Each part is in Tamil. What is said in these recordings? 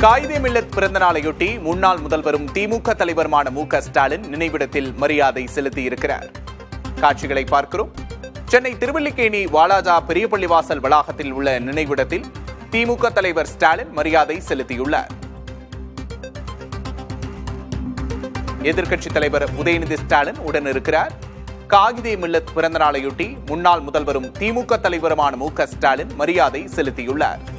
காயிதே மில்லத் பிறந்த நாளையொட்டி முன்னாள் முதல்வரும் திமுக தலைவருமான மு.க. ஸ்டாலின் நினைவிடத்தில் மரியாதை செலுத்தியிருக்கிறார். காட்சிகளை பார்க்கிறோம். சென்னை திருவல்லிக்கேணி வாலாஜா பெரிய பள்ளிவாசல் வளாகத்தில் உள்ள நினைவிடத்தில் திமுக தலைவர் ஸ்டாலின் மரியாதை செலுத்தியுள்ளார். எதிர்க்கட்சித் தலைவர் உதயநிதி ஸ்டாலின் உடன் இருக்கிறார். காயிதே மில்லத் பிறந்த நாளையொட்டி முன்னாள் முதல்வரும் திமுக தலைவருமான மு.க. ஸ்டாலின் மரியாதை செலுத்தியுள்ளார்.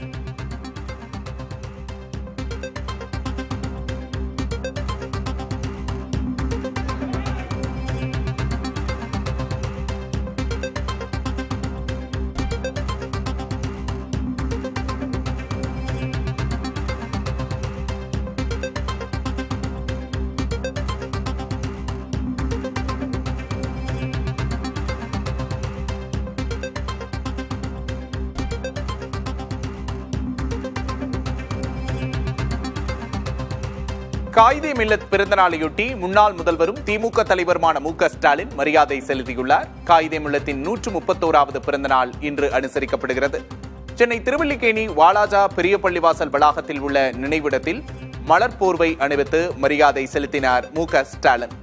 காயிதே மில்லத் பிறந்த நாளையொட்டி முன்னாள் முதல்வரும் திமுக தலைவருமான மு.க. ஸ்டாலின் மரியாதை செலுத்தியுள்ளார். காயிதே மில்லத்தின் 131வது பிறந்த நாள் இன்று அனுசரிக்கப்படுகிறது. சென்னை திருவல்லிக்கேணி வாலாஜா பெரிய பள்ளிவாசல் வளாகத்தில் உள்ள நினைவிடத்தில் மலர் போர்வை அணிவித்து மரியாதை செலுத்தினார் மு.க. ஸ்டாலின்.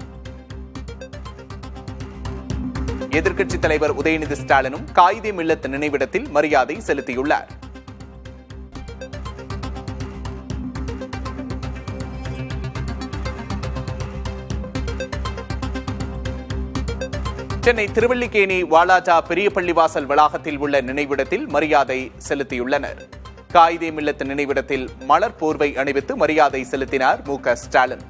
எதிர்க்கட்சித் தலைவர் உதயநிதி ஸ்டாலினும் காயிதே மில்லத் நினைவிடத்தில் மரியாதை செலுத்தியுள்ளார். சென்னை திருவல்லிக்கேணி வாலாஜா பெரிய பள்ளிவாசல் வளாகத்தில் உள்ள நினைவிடத்தில் மரியாதை செலுத்தியுள்ளனர். காயிதே மில்லத் நினைவிடத்தில் மலர் போர்வை அணிவித்து மரியாதை செலுத்தினார் மு.க. ஸ்டாலின்.